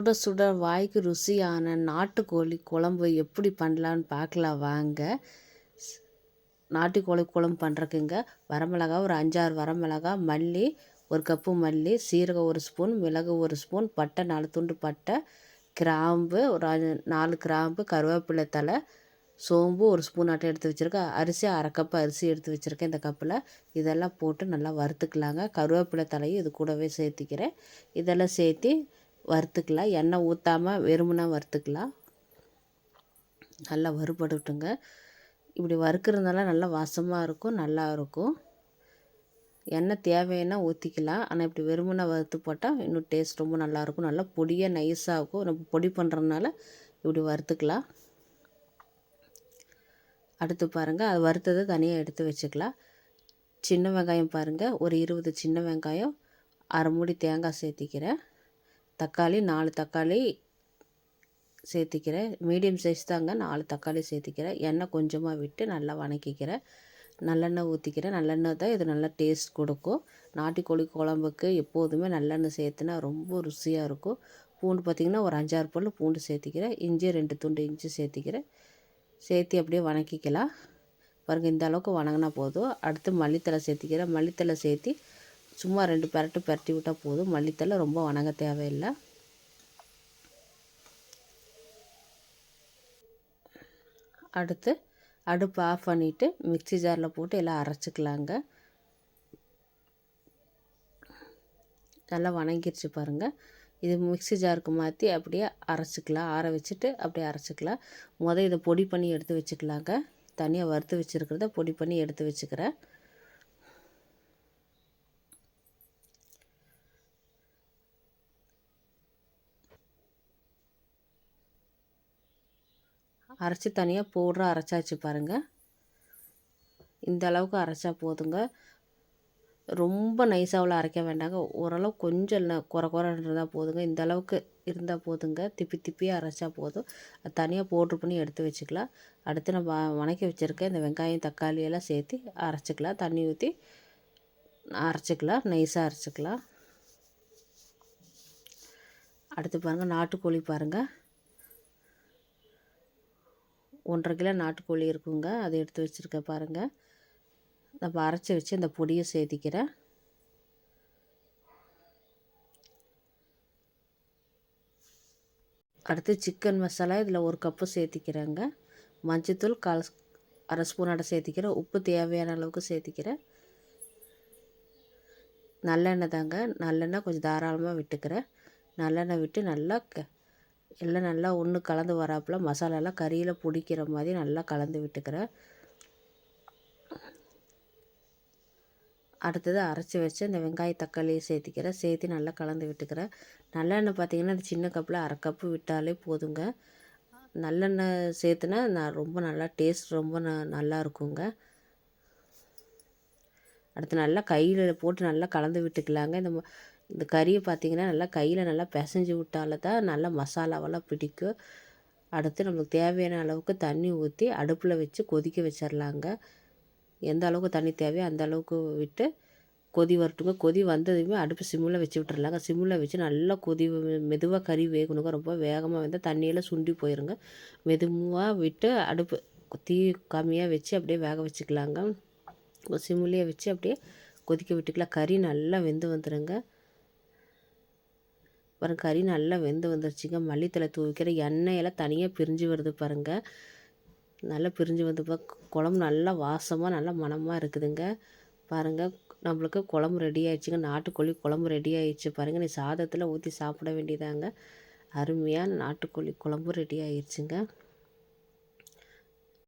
சுட சுட வாய்க்கு ருசியான நாட்டுக்கோழி குழம்பு எப்படி பண்ணலான்னு பார்க்கலாம் வாங்க. நாட்டுக்கோழி குழம்பு பண்ணுறக்குங்க வரமிளகா ஒரு 5-6 வரமிளகா, மல்லி 1 கப்பு மல்லி, சீரகம் 1 ஸ்பூன், மிளகு 1 ஸ்பூன், பட்டை 4 துண்டு பட்டை, கிராம்பு ஒரு 4 கிராம்பு, கருவேப்பிலை தழை, சோம்பு 1 ஸ்பூன் ஆட்டம் எடுத்து வச்சுருக்கேன். அரிசி 1/2 கப்பு அரிசி எடுத்து வச்சுருக்கேன் இந்த கப்பில். இதெல்லாம் போட்டு நல்லா வறுத்துக்கலாங்க. கருவேப்பிலை தலையும் இது கூடவே சேர்த்திக்கிறேன். இதெல்லாம் சேர்த்தி வறுத்துக்கலாம். எண்ணெய் ஊற்றாமல் வெறுமனே வறுத்துக்கலாம். நல்லா வறுபடட்டுங்க. இப்படி வறுக்கிறதுனால நல்லா வாசமாக இருக்கும், நல்லா இருக்கும். எண்ணெய் தேவைன்னா ஊற்றிக்கலாம். ஆனால் இப்படி வெறுமனே வறுத்து போட்டால் இன்னும் டேஸ்ட் ரொம்ப நல்லாயிருக்கும். நல்லா பொடியாக நைஸாக இருக்கும். நம்ம பொடி பண்ணுறதுனால இப்படி வறுத்துக்கலாம். அடுத்து பாருங்கள், அது வறுத்ததை தனியாக எடுத்து வச்சுக்கலாம். சின்ன வெங்காயம் பாருங்கள், ஒரு 20 சின்ன வெங்காயம், 1/2 மூடி தேங்காய் சேர்த்திக்கிறேன். தக்காளி 4 தக்காளி சேர்த்திக்கிறேன். மீடியம் சைஸ் தாங்க, 4 தக்காளி சேர்த்திக்கிறேன். எண்ணெய் கொஞ்சமாக விட்டு நல்லா வதக்கிக்கிறேன். நல்லெண்ணெய் ஊற்றிக்கிறேன். நல்லெண்ணெய் தான் இது நல்லா டேஸ்ட் கொடுக்கும். நாட்டுக்கோழி குழம்புக்கு எப்போதுமே நல்லெண்ணெய் சேர்த்துனா ரொம்ப ருசியாக இருக்கும். பூண்டு பார்த்திங்கன்னா ஒரு 5-6 பல் பூண்டு சேர்த்திக்கிறேன். இஞ்சி 2 துண்டு இஞ்சி சேர்த்திக்கிறேன். சேர்த்து அப்படியே வதக்கிக்கலாம். பாருங்கள், இந்த அளவுக்கு வதங்கினா போதும். அடுத்து மல்லித்தழை சேர்த்திக்கிறேன். மல்லித்தழை சேர்த்தி சும்மா 2 பெரட்டி விட்டால் போதும். மல்லித்தழை ரொம்ப வதங்க தேவையில்லை. அடுத்து அடுப்பு ஆஃப் பண்ணிவிட்டு மிக்ஸி ஜாரில் போட்டு எல்லாம் அரைச்சிக்கலாங்க. நல்லா வதங்கிருச்சு பாருங்கள். இது மிக்ஸி ஜாருக்கு மாற்றி அப்படியே அரைச்சிக்கலாம். ஆற வச்சுட்டு அப்படியே அரைச்சிக்கலாம். இதை பொடி பண்ணி எடுத்து வச்சுக்கலாங்க. தனியாக வறுத்து வச்சுருக்கிறத பொடி பண்ணி எடுத்து வச்சுக்கிறேன். அரைச்சி தனியாக பவுடராக அரைச்சாச்சு பாருங்கள். இந்த அளவுக்கு அரைச்சா போதுங்க. ரொம்ப நைஸாவில் அரைக்க வேண்டாங்க. ஓரளவு கொஞ்சம் குறை இருந்தால் போதுங்க. இந்த அளவுக்கு இருந்தால் போதுங்க. திப்பியாக அரைச்சா போதும். அது தனியாக பவுட்ரு பண்ணி எடுத்து வச்சுக்கலாம். அடுத்து நம்ம வதக்கி வச்சுருக்க இந்த வெங்காயம் தக்காளி எல்லாம் சேர்த்து அரைச்சிக்கலாம். தண்ணி ஊற்றி அரைச்சிக்கலாம். நைஸாக அரைச்சிக்கலாம். அடுத்து பாருங்கள், நாட்டுக்கோழி பாருங்கள், 1.5 கிலோ நாட்டுக்கோழி இருக்குங்க. அதை எடுத்து வச்சுருக்கேன் பாருங்கள். நம்ம அரைச்சி வச்சு இந்த பொடியை சேர்த்திக்கிறேன். அடுத்து சிக்கன் மசாலா இதில் 1 கப்பு சேர்த்திக்கிறேங்க. மஞ்சத்தூள் 1/2 ஸ்பூனோட சேர்த்திக்கிறேன். உப்பு தேவையான அளவுக்கு சேர்த்திக்கிறேன். நல்லெண்ணெய் தாங்க, நல்லெண்ணெய் கொஞ்சம் தாராளமாக விட்டுக்கிறேன். நல்லெண்ணெய் விட்டு நல்லா எல்லாம் நல்லா ஒன்று கலந்து வராப்புல மசாலாலாம் கறியில் பிடிக்கிற மாதிரி நல்லா கலந்து விட்டுக்கிறேன். அடுத்தது அரைச்சி வச்சு இந்த வெங்காய தக்காளியை சேர்த்திக்கிறேன். சேர்த்து நல்லா கலந்து விட்டுக்கிறேன். நல்லெண்ணெய் பார்த்திங்கன்னா இந்த சின்ன கப்பில் 1/2 கப்பு விட்டாலே போதுங்க. நல்லெண்ணெய் சேர்த்துனா ரொம்ப நல்லா டேஸ்ட் ரொம்ப நல்லா இருக்குங்க. அடுத்து நல்லா கையில் போட்டு நல்லா கலந்து விட்டுக்கலாங்க. இந்த கறியை பார்த்திங்கன்னா நல்லா கையில் நல்லா பிசைஞ்சு விட்டால தான் நல்லா மசாலாவெல்லாம் பிடிக்கும். அடுத்து நம்மளுக்கு தேவையான அளவுக்கு தண்ணி ஊற்றி அடுப்பில் வச்சு கொதிக்க வச்சிடலாங்க. எந்த அளவுக்கு தண்ணி தேவையோ அந்த அளவுக்கு விட்டு கொதி வரட்டுங்க. கொதி வந்ததுமே அடுப்பு சிம்மில் வச்சு விட்டுறலாங்க. சிம்மில் வச்சு நல்லா மெதுவாக கறி வேகணுங்க. ரொம்ப வேகமாக வந்தால் தண்ணியெல்லாம் சுண்டி போயிருங்க. மெதுவாக விட்டு அடுப்பு தீ கம்மியாக வச்சு அப்படியே வேக வச்சுக்கலாங்க. சிம்மிலேயே வச்சு அப்படியே கொதிக்க விட்டுக்கலாம். கறி நல்லா வெந்து வந்துடுங்க. பாருங்க, கறி நல்லா வெந்து வந்துருச்சுங்க. மல்லித்தழை தூவிக்கிற எண்ணெயெல்லாம் தனியாக பிரிஞ்சு வருது பாருங்கள். நல்லா பிரிஞ்சு வந்து குழம்பு நல்லா வாசமாக நல்லா மணமாக இருக்குதுங்க. பாருங்கள், நம்மளுக்கு குழம்பு ரெடி ஆயிடுச்சுங்க. நாட்டுக்கோழி குழம்பு ரெடி ஆயிடுச்சு பாருங்கள். நீ சாதத்தில் ஊற்றி சாப்பிட வேண்டியதாங்க. அருமையான நாட்டுக்கோழி குழம்பு ரெடி ஆயிடுச்சுங்க.